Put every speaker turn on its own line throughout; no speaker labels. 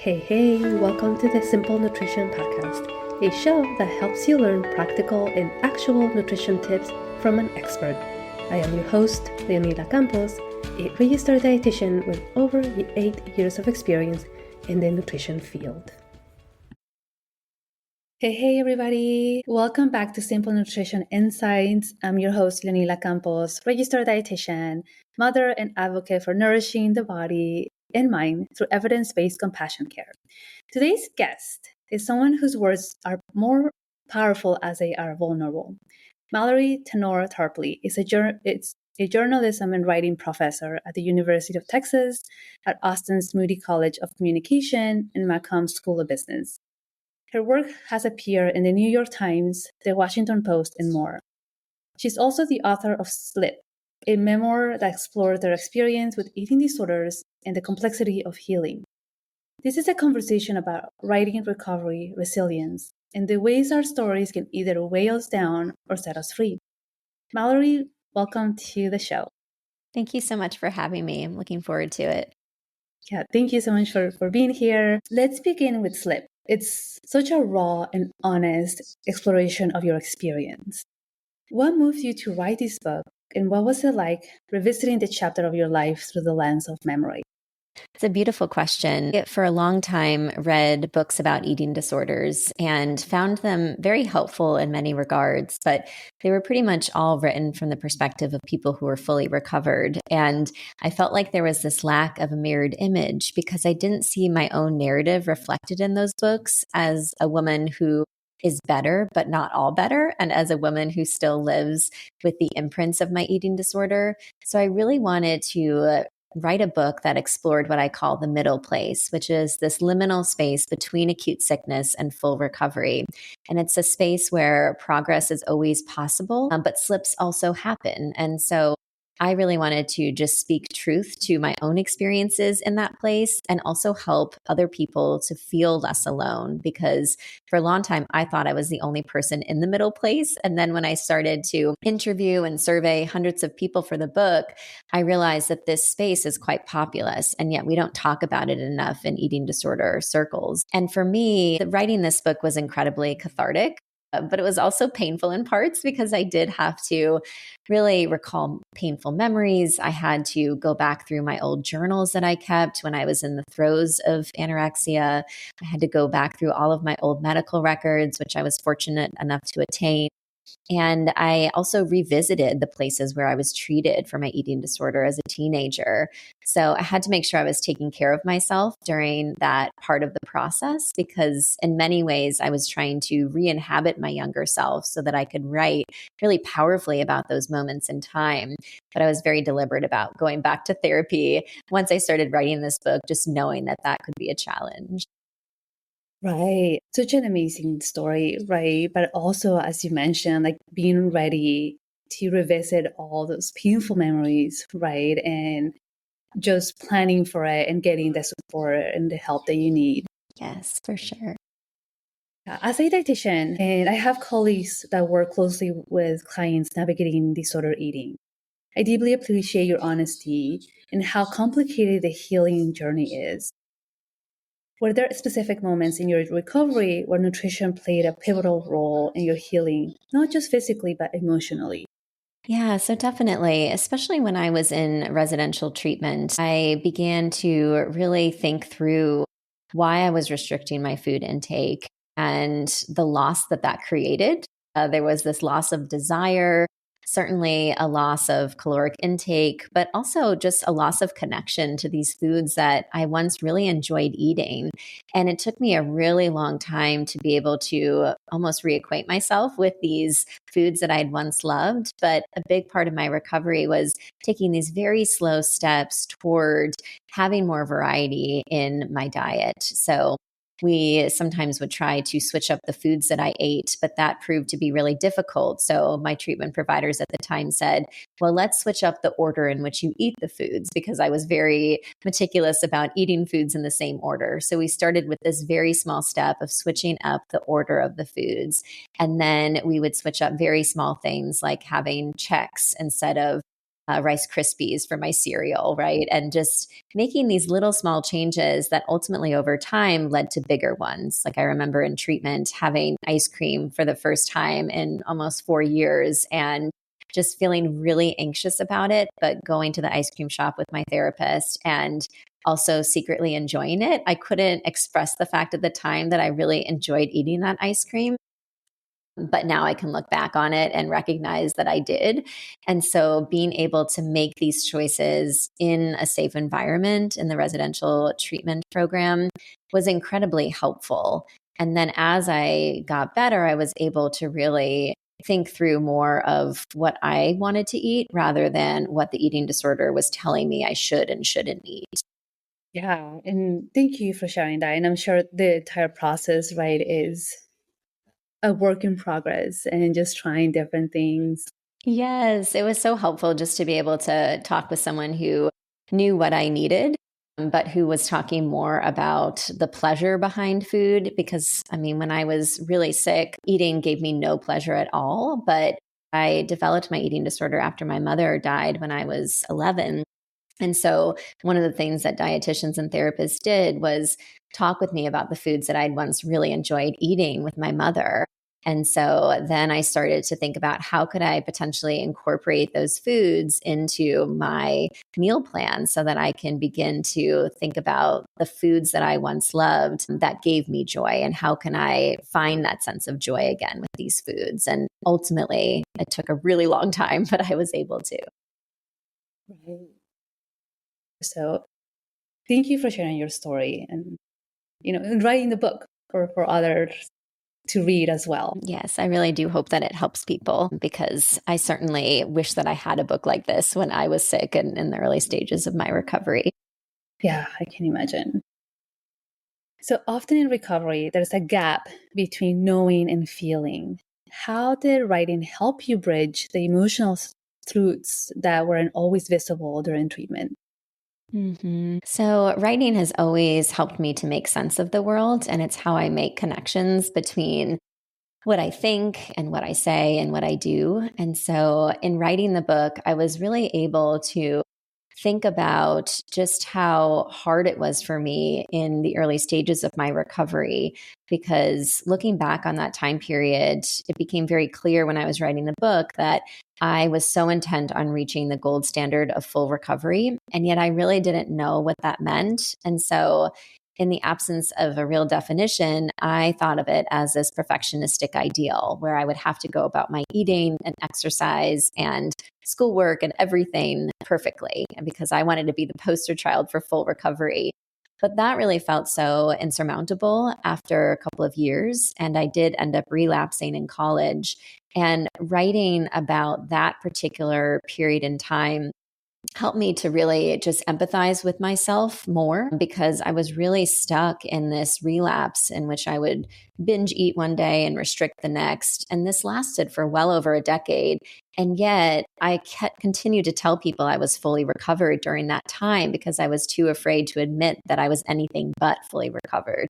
Hey, welcome to the Simple Nutrition Podcast, a show that helps you learn practical and actual nutrition tips from an expert. I am your host, Leonila Campos, a registered dietitian with over 8 years of experience in the nutrition field. Hey, everybody. Welcome back to Simple Nutrition Insights. I'm your host, Leonila Campos, registered dietitian, mother, and advocate for nourishing the body and mind through evidence-based compassion care. Today's guest is someone whose words are more powerful as they are vulnerable. Mallory Tenor Tarpley is a journalism and writing professor at the University of Texas, at Austin's Moody College of Communication, and Macomb School of Business. Her work has appeared in the New York Times, the Washington Post, and more. She's also the author of Slip, a memoir that explores their experience with eating disorders and the complexity of healing. This is a conversation about writing, recovery, resilience, and the ways our stories can either weigh us down or set us free. Mallory, welcome to the show.
Thank you so much for having me. I'm looking forward to it.
Yeah, thank you so much for being here. Let's begin with Slip. It's such a raw and honest exploration of your experience. What moved you to write this book, and what was it like revisiting the chapter of your life through the lens of memory?
It's a beautiful question. For a long time, read books about eating disorders and found them very helpful in many regards, but they were pretty much all written from the perspective of people who were fully recovered. And I felt like there was this lack of a mirrored image because I didn't see my own narrative reflected in those books as a woman who is better, but not all better, and as a woman who still lives with the imprints of my eating disorder. So I really wanted to write a book that explored what I call the middle place, which is this liminal space between acute sickness and full recovery. And it's a space where progress is always possible, but slips also happen. And so I really wanted to just speak truth to my own experiences in that place and also help other people to feel less alone, because for a long time, I thought I was the only person in the middle place. And then when I started to interview and survey hundreds of people for the book, I realized that this space is quite populous, and yet we don't talk about it enough in eating disorder circles. And for me, writing this book was incredibly cathartic. But it was also painful in parts because I did have to really recall painful memories. I had to go back through my old journals that I kept when I was in the throes of anorexia. I had to go back through all of my old medical records, which I was fortunate enough to attain. And I also revisited the places where I was treated for my eating disorder as a teenager. So I had to make sure I was taking care of myself during that part of the process, because in many ways I was trying to re-inhabit my younger self so that I could write really powerfully about those moments in time. But I was very deliberate about going back to therapy once I started writing this book, just knowing that that could be a challenge.
Right. Such an amazing story, right? But also, as you mentioned, like being ready to revisit all those painful memories, right? And just planning for it and getting the support and the help that you need.
Yes, for sure.
As a dietitian, and I have colleagues that work closely with clients navigating disorder eating, I deeply appreciate your honesty and how complicated the healing journey is. Were there specific moments in your recovery where nutrition played a pivotal role in your healing, not just physically, but emotionally?
Yeah, so definitely, especially when I was in residential treatment, I began to really think through why I was restricting my food intake and the loss that that created. There was this loss of desire, certainly a loss of caloric intake, but also just a loss of connection to these foods that I once really enjoyed eating. And it took me a really long time to be able to almost reacquaint myself with these foods that I'd once loved. But a big part of my recovery was taking these very slow steps toward having more variety in my diet. So we sometimes would try to switch up the foods that I ate, but that proved to be really difficult. So my treatment providers at the time said, well, let's switch up the order in which you eat the foods, because I was very meticulous about eating foods in the same order. So we started with this very small step of switching up the order of the foods. And then we would switch up very small things like having checks instead of Rice Krispies for my cereal, right? And just making these little small changes that ultimately over time led to bigger ones. Like I remember in treatment having ice cream for the first time in almost 4 years and just feeling really anxious about it, but going to the ice cream shop with my therapist and also secretly enjoying it. I couldn't express the fact at the time that I really enjoyed eating that ice cream. But now I can look back on it and recognize that I did. And so being able to make these choices in a safe environment in the residential treatment program was incredibly helpful. And then as I got better, I was able to really think through more of what I wanted to eat rather than what the eating disorder was telling me I should and shouldn't eat.
Yeah. And thank you for sharing that. And I'm sure the entire process, right, is a work in progress and just trying different things.
Yes, it was so helpful just to be able to talk with someone who knew what I needed, but who was talking more about the pleasure behind food. Because, I mean, when I was really sick, eating gave me no pleasure at all. But I developed my eating disorder after my mother died when I was 11. And so, one of the things that dietitians and therapists did was talk with me about the foods that I'd once really enjoyed eating with my mother. And so then I started to think about how could I potentially incorporate those foods into my meal plan so that I can begin to think about the foods that I once loved that gave me joy and how can I find that sense of joy again with these foods. And ultimately, it took a really long time, but I was able to.
Right. So thank you for sharing your story and, and writing the book for others to read as well.
Yes, I really do hope that it helps people because I certainly wish that I had a book like this when I was sick and in the early stages of my recovery.
Yeah, I can imagine. So often in recovery, there's a gap between knowing and feeling. How did writing help you bridge the emotional truths that weren't always visible during treatment?
So, writing has always helped me to make sense of the world, and it's how I make connections between what I think and what I say and what I do. And so, in writing the book, I was really able to think about just how hard it was for me in the early stages of my recovery. Because looking back on that time period, it became very clear when I was writing the book that I was so intent on reaching the gold standard of full recovery. And yet I really didn't know what that meant. And so, in the absence of a real definition, I thought of it as this perfectionistic ideal where I would have to go about my eating and exercise and schoolwork and everything perfectly because I wanted to be the poster child for full recovery. But that really felt so insurmountable after a couple of years. And I did end up relapsing in college. And writing about that particular period in time helped me to really just empathize with myself more because I was really stuck in this relapse in which I would binge eat one day and restrict the next. And this lasted for well over a decade. And yet I continued to tell people I was fully recovered during that time because I was too afraid to admit that I was anything but fully recovered.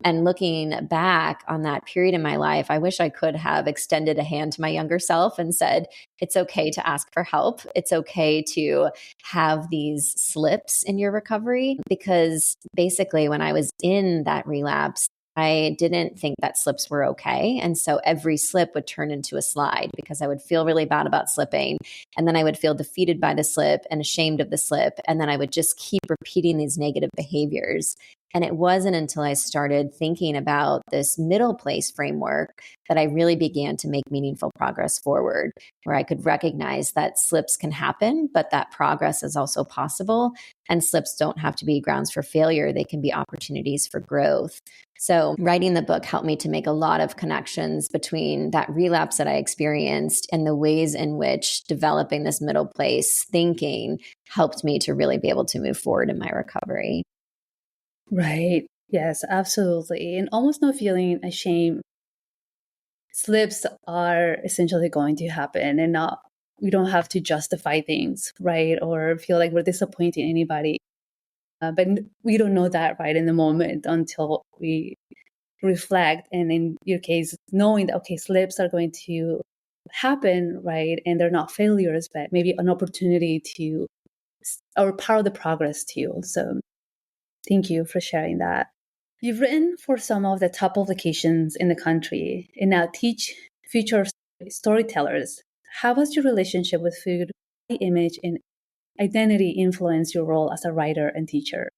And looking back on that period in my life, I wish I could have extended a hand to my younger self and said, it's okay to ask for help. It's okay to have these slips in your recovery. Because basically, when I was in that relapse, I didn't think that slips were okay. And so every slip would turn into a slide because I would feel really bad about slipping. And then I would feel defeated by the slip and ashamed of the slip. And then I would just keep repeating these negative behaviors. And it wasn't until I started thinking about this middle place framework that I really began to make meaningful progress forward, where I could recognize that slips can happen, but that progress is also possible. And slips don't have to be grounds for failure, they can be opportunities for growth. So, writing the book helped me to make a lot of connections between that relapse that I experienced and the ways in which developing this middle place thinking helped me to really be able to move forward in my recovery.
Right. Yes, absolutely. And almost no feeling ashamed. Slips are essentially going to happen and not we don't have to justify things, right? Or feel like we're disappointing anybody. But we don't know that right in the moment until we reflect. And in your case, knowing that, okay, slips are going to happen, right? And they're not failures, but maybe an opportunity to, or part of the progress too. So thank you for sharing that. You've written for some of the top publications in the country and now teach future storytellers. How has your relationship with food, image, and identity influence your role as a writer and teacher?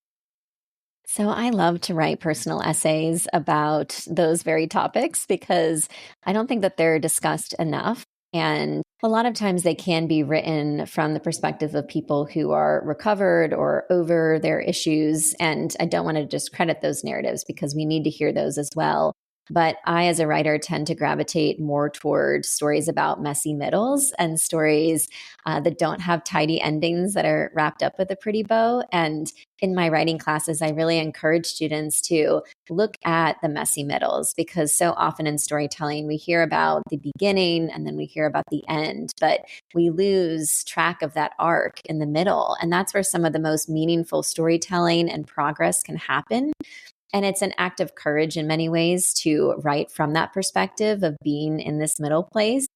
So I love to write personal essays about those very topics because I don't think that they're discussed enough. And a lot of times they can be written from the perspective of people who are recovered or over their issues. And I don't want to discredit those narratives because we need to hear those as well. But I, as a writer, tend to gravitate more toward stories about messy middles and stories that don't have tidy endings that are wrapped up with a pretty bow. And in my writing classes, I really encourage students to look at the messy middles because so often in storytelling, we hear about the beginning and then we hear about the end, but we lose track of that arc in the middle. And that's where some of the most meaningful storytelling and progress can happen. And it's an act of courage in many ways to write from that perspective of being in this middle place,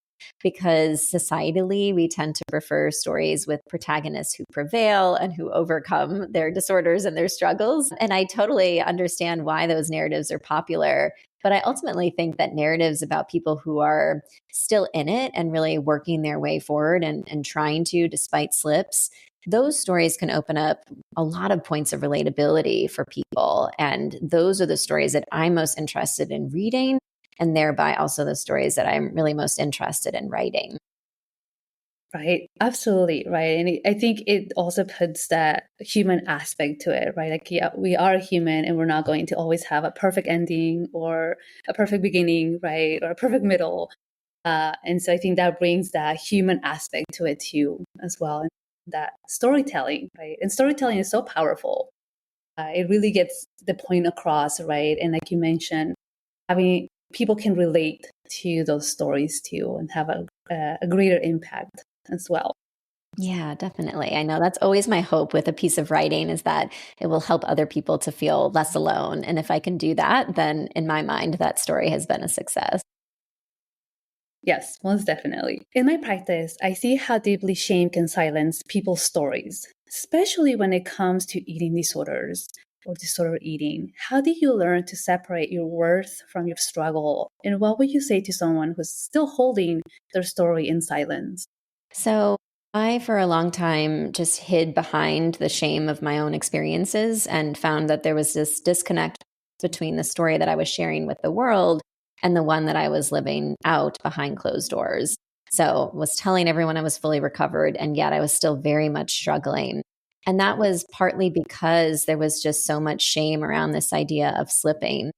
because societally, we tend to prefer stories with protagonists who prevail and who overcome their disorders and their struggles. And I totally understand why those narratives are popular. But I ultimately think that narratives about people who are still in it and really working their way forward and trying to, despite slips, those stories can open up a lot of points of relatability for people. And those are the stories that I'm most interested in reading, and thereby also the stories that I'm really most interested in writing.
Right. Absolutely. Right. And I think it also puts that human aspect to it, right? Like, yeah, we are human and we're not going to always have a perfect ending or a perfect beginning, right? Or a perfect middle. And so I think that brings that human aspect to it too, as well. And that storytelling, right? And storytelling is so powerful. It really gets the point across, right? And like you mentioned, having people can relate to those stories too and have a greater impact as well.
Yeah, definitely. I know that's always my hope with a piece of writing is that it will help other people to feel less alone. And if I can do that, then in my mind, that story has been a success.
Yes, most definitely. In my practice, I see how deeply shame can silence people's stories, especially when it comes to eating disorders or disorder eating. How did you learn to separate your worth from your struggle? And what would you say to someone who's still holding their story in silence?
So I, for a long time, just hid behind the shame of my own experiences and found that there was this disconnect between the story that I was sharing with the world and the one that I was living out behind closed doors. So was telling everyone I was fully recovered, and yet I was still very much struggling. And that was partly because there was just so much shame around this idea of slipping.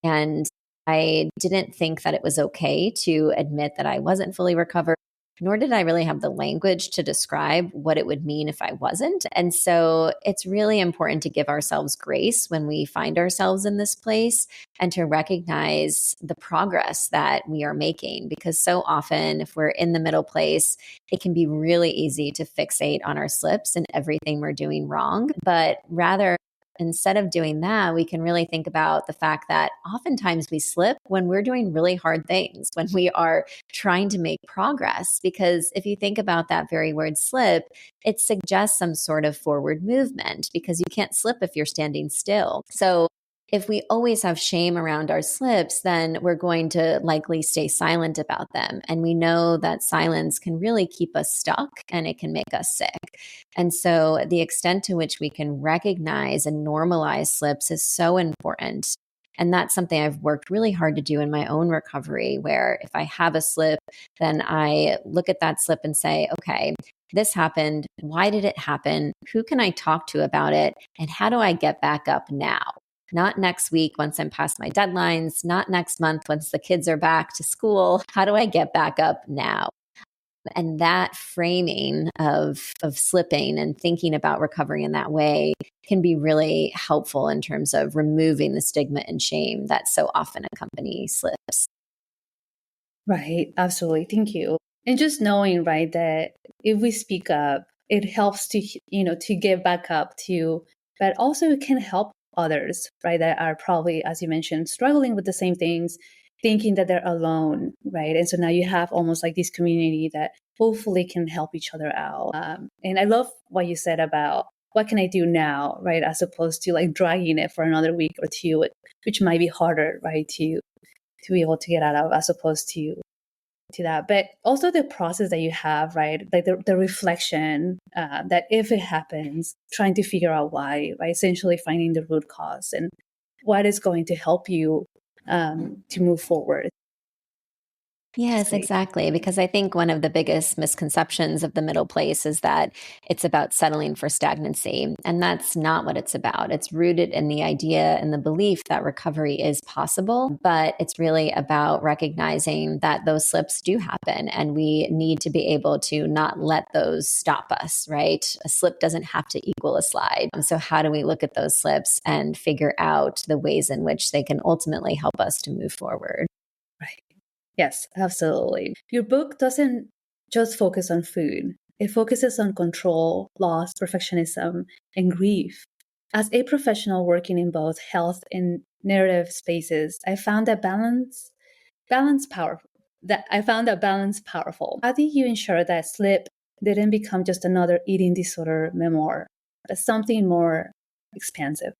And I didn't think that it was okay to admit that I wasn't fully recovered, nor did I really have the language to describe what it would mean if I wasn't. And so it's really important to give ourselves grace when we find ourselves in this place and to recognize the progress that we are making. Because so often, if we're in the middle place, it can be really easy to fixate on our slips and everything we're doing wrong. But rather, instead of doing that, we can really think about the fact that oftentimes we slip when we're doing really hard things, when we are trying to make progress. Because if you think about that very word slip, it suggests some sort of forward movement because you can't slip if you're standing still. So if we always have shame around our slips, then we're going to likely stay silent about them. And we know that silence can really keep us stuck and it can make us sick. And so the extent to which we can recognize and normalize slips is so important. And that's something I've worked really hard to do in my own recovery, where if I have a slip, then I look at that slip and say, okay, this happened. Why did it happen? Who can I talk to about it? And how do I get back up now? Not next week once I'm past my deadlines, not next month once the kids are back to school. How do I get back up now? And that framing of slipping and thinking about recovery in that way can be really helpful in terms of removing the stigma and shame that so often accompany slips.
Right. Absolutely. Thank you. And just knowing, right, that if we speak up, it helps to, to get back up to, but also it can help others, right, that are probably, as you mentioned, struggling with the same things. thinking that they're alone, right? And so now you have almost like this community that hopefully can help each other out. And I love what you said about what can I do now, right? As opposed to like dragging it for another week or two, which might be harder, right? To be able to get out of, as opposed to that. But also the process that you have, right? Like the reflection that if it happens, trying to figure out why, right? Essentially finding the root cause and what is going to help you to move forward.
Yes, exactly. Because I think one of the biggest misconceptions of the middle place is that it's about settling for stagnancy. And that's not what it's about. It's rooted in the idea and the belief that recovery is possible, but it's really about recognizing that those slips do happen and we need to be able to not let those stop us, right? A slip doesn't have to equal a slide. So, how do we look at those slips and figure out the ways in which they can ultimately help us to move forward?
Right. Yes, absolutely. Your book doesn't just focus on food. It focuses on control, loss, perfectionism, and grief. As a professional working in both health and narrative spaces, I found that balance powerful. How do you ensure that slip didn't become just another eating disorder memoir, but something more expansive?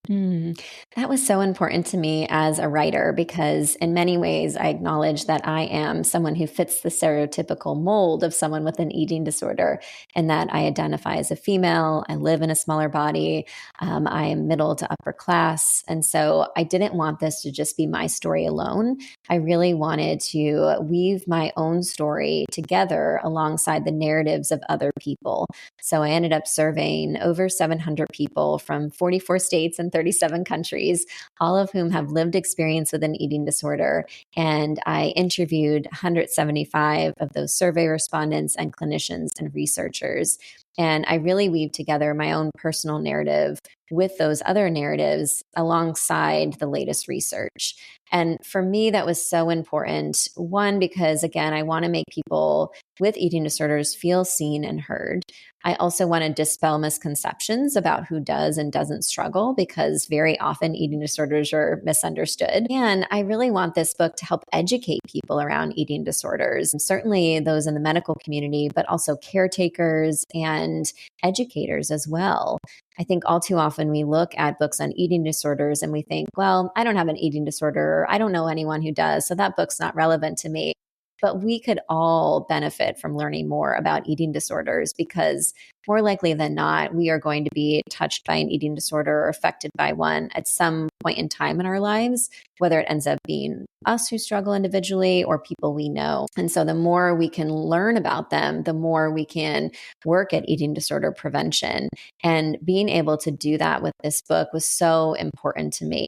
That was so important to me as a writer because, in many ways, I acknowledge that I am someone who fits the stereotypical mold of someone with an eating disorder, and that I identify as a female. I live in a smaller body. I am middle to upper class. And so I didn't want this to just be my story alone. I really wanted to weave my own story together alongside the narratives of other people. So I ended up surveying over 700 people from 44 states and 37 countries, all of whom have lived experience with an eating disorder. And I interviewed 175 of those survey respondents and clinicians and researchers. And I really weave together my own personal narrative with those other narratives alongside the latest research. And for me, that was so important. One, because again, I want to make people with eating disorders feel seen and heard. I also want to dispel misconceptions about who does and doesn't struggle because very often eating disorders are misunderstood. And I really want this book to help educate people around eating disorders, and certainly those in the medical community, but also caretakers and educators as well. I think all too often we look at books on eating disorders and we think, well, I don't have an eating disorder. I don't know anyone who does, so that book's not relevant to me. But we could all benefit from learning more about eating disorders because more likely than not, we are going to be touched by an eating disorder or affected by one at some point in time in our lives, whether it ends up being us who struggle individually or people we know. And so the more we can learn about them, the more we can work at eating disorder prevention. And being able to do that with this book was so important to me.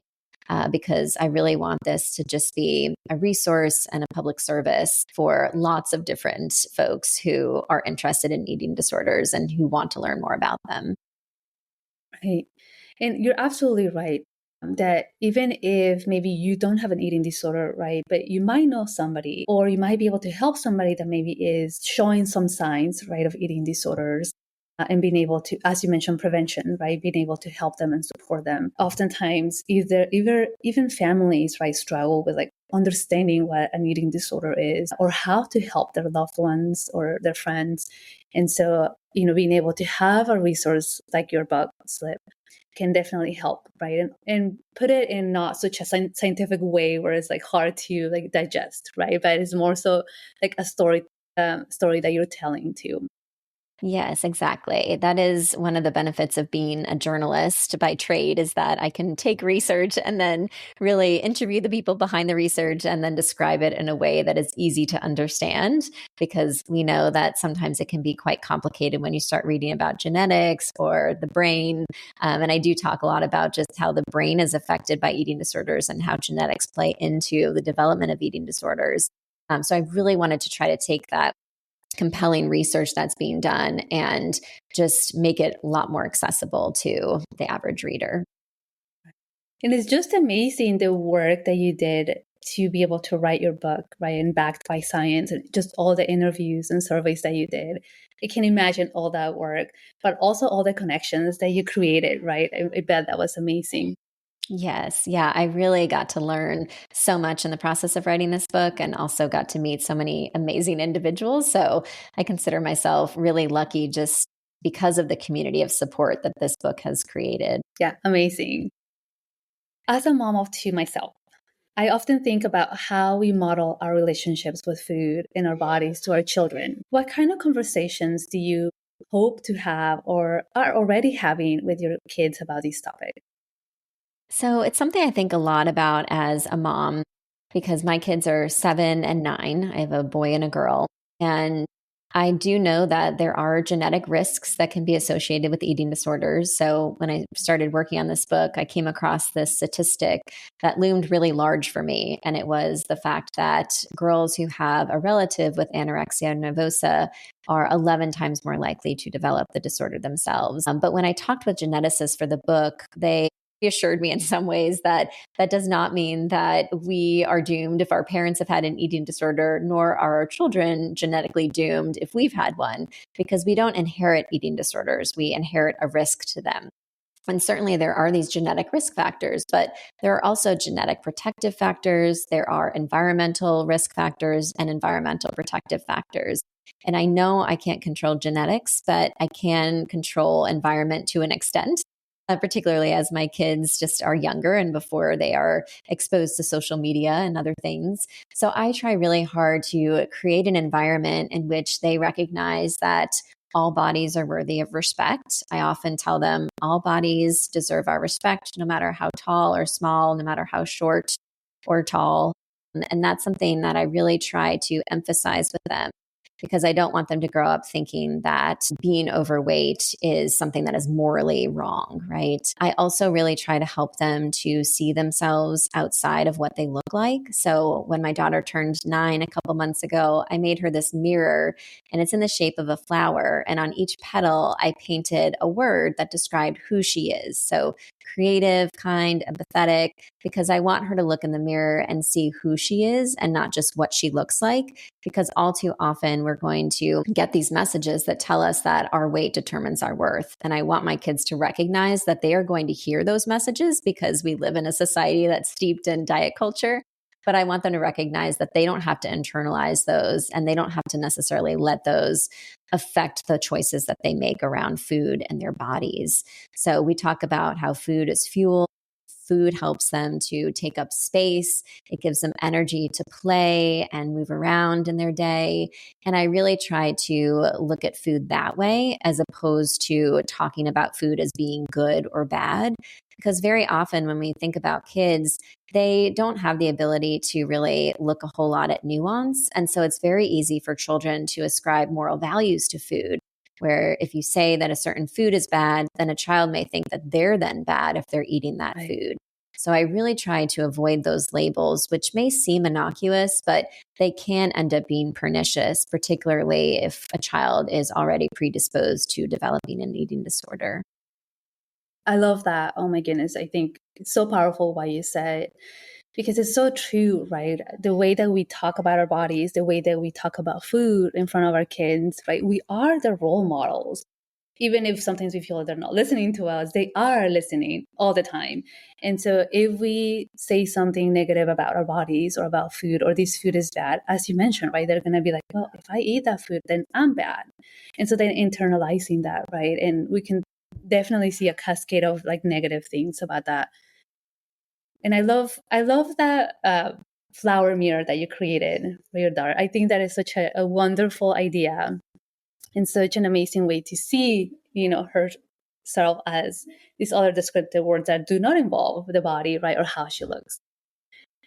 Because I really want this to just be a resource and a public service for lots of different folks who are interested in eating disorders and who want to learn more about them.
Right. And you're absolutely right that even if maybe you don't have an eating disorder, right, but you might know somebody or you might be able to help somebody that maybe is showing some signs, right, of eating disorders. And being able to, as you mentioned, prevention, right? Being able to help them and support them. Oftentimes, even families, right, struggle with like understanding what an eating disorder is or how to help their loved ones or their friends. And so, being able to have a resource like your book, Slip, can definitely help, right? And put it in not such a scientific way where it's like hard to like digest, right? But it's more so like a story that you're telling too.
Yes, exactly. That is one of the benefits of being a journalist by trade is that I can take research and then really interview the people behind the research and then describe it in a way that is easy to understand because we know that sometimes it can be quite complicated when you start reading about genetics or the brain. And I do talk a lot about just how the brain is affected by eating disorders and how genetics play into the development of eating disorders. So I really wanted to try to take that compelling research that's being done and just make it a lot more accessible to the average reader.
And it's just amazing the work that you did to be able to write your book, right? And backed by science and just all the interviews and surveys that you did. I can imagine all that work, but also all the connections that you created, right? I bet that was amazing.
Yes. Yeah. I really got to learn so much in the process of writing this book and also got to meet so many amazing individuals. So I consider myself really lucky just because of the community of support that this book has created.
Yeah, amazing. As a mom of two myself, I often think about how we model our relationships with food and our bodies to our children. What kind of conversations do you hope to have or are already having with your kids about these topics?
So it's something I think a lot about as a mom because my kids are 7 and 9. I have a boy and a girl. And I do know that there are genetic risks that can be associated with eating disorders. So when I started working on this book, I came across this statistic that loomed really large for me. And it was the fact that girls who have a relative with anorexia nervosa are 11 times more likely to develop the disorder themselves. But when I talked with geneticists for the book, they reassured me in some ways that that does not mean that we are doomed if our parents have had an eating disorder, nor are our children genetically doomed if we've had one, because we don't inherit eating disorders. We inherit a risk to them. And certainly there are these genetic risk factors, but there are also genetic protective factors. There are environmental risk factors and environmental protective factors. And I know I can't control genetics, but I can control environment to an extent. Particularly as my kids just are younger and before they are exposed to social media and other things. So I try really hard to create an environment in which they recognize that all bodies are worthy of respect. I often tell them all bodies deserve our respect, no matter how tall or small, no matter how short or tall. And that's something that I really try to emphasize with them because I don't want them to grow up thinking that being overweight is something that is morally wrong, right? I also really try to help them to see themselves outside of what they look like. So when my daughter turned 9 a couple months ago, I made her this mirror and it's in the shape of a flower. And on each petal, I painted a word that described who she is. So creative, kind, empathetic, because I want her to look in the mirror and see who she is and not just what she looks like. Because all too often we're going to get these messages that tell us that our weight determines our worth. And I want my kids to recognize that they are going to hear those messages because we live in a society that's steeped in diet culture. But I want them to recognize that they don't have to internalize those and they don't have to necessarily let those affect the choices that they make around food and their bodies. So we talk about how food is fuel. Food helps them to take up space. It gives them energy to play and move around in their day. And I really try to look at food that way as opposed to talking about food as being good or bad. Because very often when we think about kids, they don't have the ability to really look a whole lot at nuance. And so it's very easy for children to ascribe moral values to food where if you say that a certain food is bad, then a child may think that they're then bad if they're eating that food. So I really try to avoid those labels, which may seem innocuous, but they can end up being pernicious, particularly if a child is already predisposed to developing an eating disorder.
I love that. Oh my goodness. I think it's so powerful what you said because it's so true, right? The way that we talk about our bodies, the way that we talk about food in front of our kids, right? We are the role models. Even if sometimes we feel they're not listening to us, they are listening all the time. And so if we say something negative about our bodies or about food or this food is bad, as you mentioned, right, they're going to be like, well, if I eat that food, then I'm bad. And so then internalizing that, right? And we can definitely see a cascade of like negative things about that. And I love that flower mirror that you created for your daughter. I think that is such a wonderful idea and such an amazing way to see, herself as these other descriptive words that do not involve the body, right, or how she looks.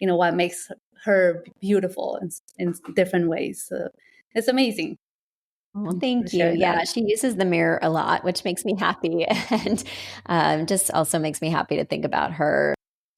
What makes her beautiful in different ways. So it's amazing.
Well,
For
thank you.
sharing
Yeah,
that.
she uses the mirror a lot, which makes me happy. And just also makes me happy to think about her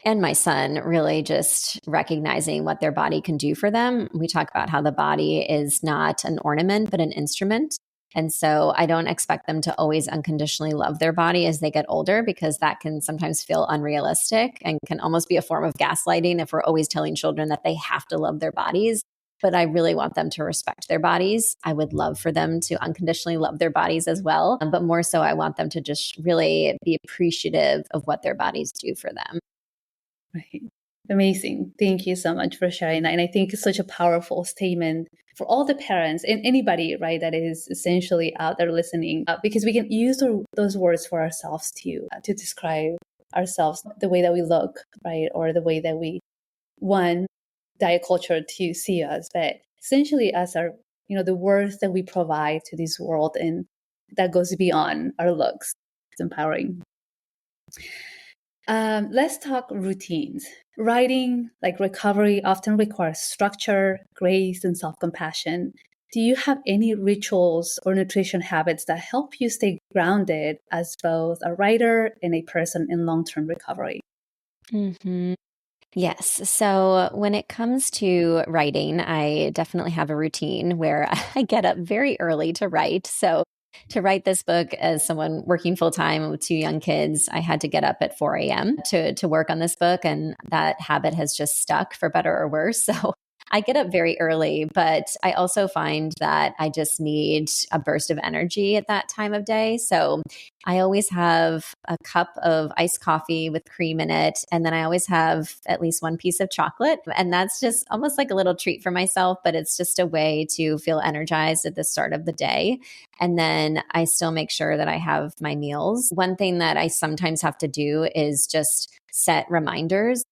and my son really just recognizing what their body can do for them. We talk about how the body is not an ornament, but an instrument. And so I don't expect them to always unconditionally love their body as they get older, because that can sometimes feel unrealistic and can almost be a form of gaslighting if we're always telling children that they have to love their bodies. But I really want them to respect their bodies. I would love for them to unconditionally love their bodies as well. But more so, I want them to just really be appreciative of what their bodies do for them.
Right. Amazing. Thank you so much for sharing that. And I think it's such a powerful statement for all the parents and anybody, right, that is essentially out there listening, because we can use those words for ourselves too, to describe ourselves, the way that we look, right, or the way that we want diet culture to see us, but essentially as our, the worth that we provide to this world, and that goes beyond our looks. It's empowering. Let's talk routines. Writing, like recovery, often requires structure, grace, and self compassion. Do you have any rituals or nutrition habits that help you stay grounded as both a writer and a person in long term recovery?
Mm-hmm. Yes. So when it comes to writing, I definitely have a routine where I get up very early to write. So to write this book as someone working full time with two young kids, I had to get up at 4 a.m. to work on this book. And that habit has just stuck for better or worse. So I get up very early, but I also find that I just need a burst of energy at that time of day. So I always have a cup of iced coffee with cream in it. And then I always have at least one piece of chocolate. And that's just almost like a little treat for myself, but it's just a way to feel energized at the start of the day. And then I still make sure that I have my meals. One thing that I sometimes have to do is just set reminders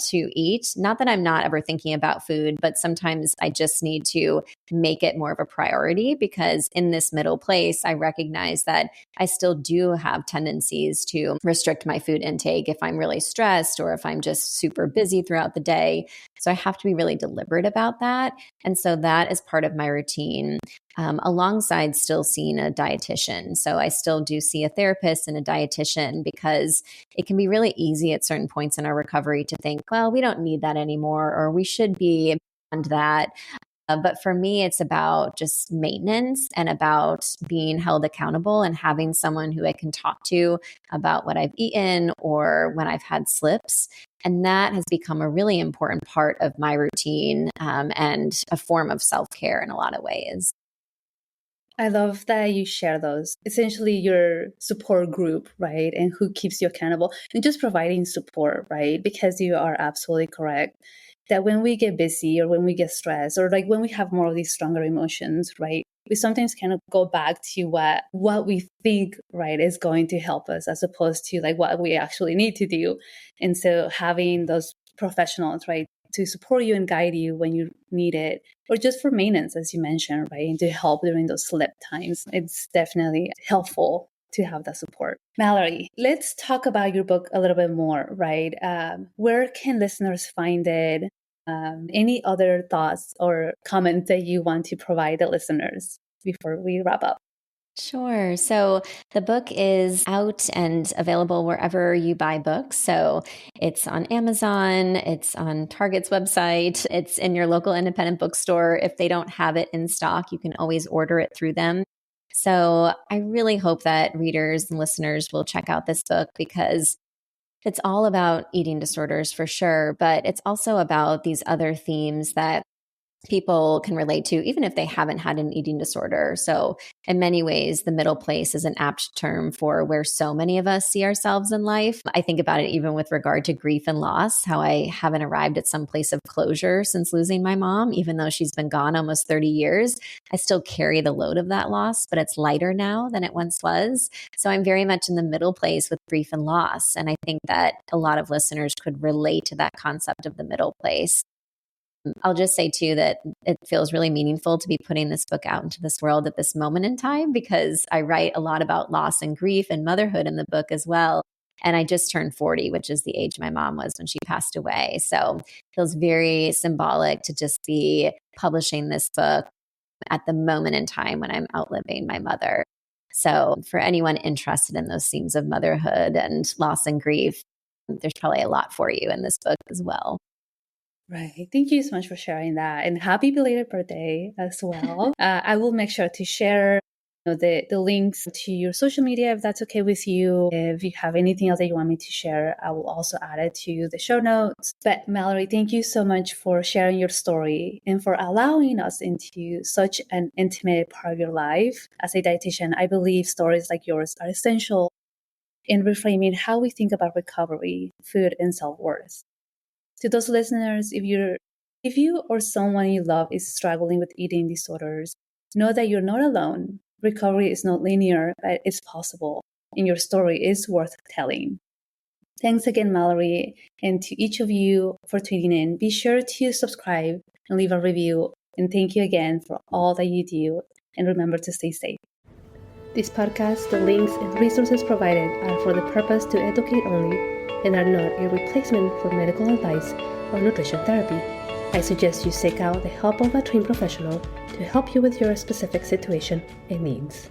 to eat. Not that I'm not ever thinking about food, but sometimes I just need to make it more of a priority, because in this middle place, I recognize that I still do have tendencies to restrict my food intake if I'm really stressed or if I'm just super busy throughout the day. So I have to be really deliberate about that. And so that is part of my routine. Alongside still seeing a dietitian. So I still do see a therapist and a dietitian, because it can be really easy at certain points in our recovery to think, well, we don't need that anymore, or we should be beyond that. But for me, it's about just maintenance and about being held accountable and having someone who I can talk to about what I've eaten or when I've had slips. And that has become a really important part of my routine, and a form of self care in a lot of ways.
I love that you share those. Essentially, your support group, right? And who keeps you accountable and just providing support, right? Because you are absolutely correct that when we get busy or when we get stressed or like when we have more of these stronger emotions, right? We sometimes kind of go back to what we think, right, is going to help us as opposed to like what we actually need to do. And so having those professionals, right, to support you and guide you when you need it, or just for maintenance, as you mentioned, right? And to help during those slip times. It's definitely helpful to have that support. Mallory, let's talk about your book a little bit more, right? Where can listeners find it? Any other thoughts or comments that you want to provide the listeners before we wrap up?
Sure. So the book is out and available wherever you buy books. So it's on Amazon, it's on Target's website, it's in your local independent bookstore. If they don't have it in stock, you can always order it through them. So I really hope that readers and listeners will check out this book, because it's all about eating disorders for sure, but it's also about these other themes that people can relate to, even if they haven't had an eating disorder. So, in many ways, the middle place is an apt term for where so many of us see ourselves in life. I think about it even with regard to grief and loss, how I haven't arrived at some place of closure since losing my mom, even though she's been gone almost 30 years. I still carry the load of that loss, but it's lighter now than it once was. So, I'm very much in the middle place with grief and loss. And I think that a lot of listeners could relate to that concept of the middle place. I'll just say too that it feels really meaningful to be putting this book out into this world at this moment in time, because I write a lot about loss and grief and motherhood in the book as well. And I just turned 40, which is the age my mom was when she passed away. So it feels very symbolic to just be publishing this book at the moment in time when I'm outliving my mother. So for anyone interested in those themes of motherhood and loss and grief, there's probably a lot for you in this book as well.
Right. Thank you so much for sharing that. And happy belated birthday as well. I will make sure to share the links to your social media if that's okay with you. If you have anything else that you want me to share, I will also add it to the show notes. But Mallory, thank you so much for sharing your story and for allowing us into such an intimate part of your life. As a dietitian, I believe stories like yours are essential in reframing how we think about recovery, food, and self-worth. To those listeners, if you or someone you love is struggling with eating disorders, know that you're not alone. Recovery is not linear, but it's possible, and your story is worth telling. Thanks again, Mallory, and to each of you for tuning in. Be sure to subscribe and leave a review. And thank you again for all that you do. And remember to stay safe. This podcast, the links and resources provided are for the purpose to educate only and are not a replacement for medical advice or nutrition therapy. I suggest you seek out the help of a trained professional to help you with your specific situation and needs.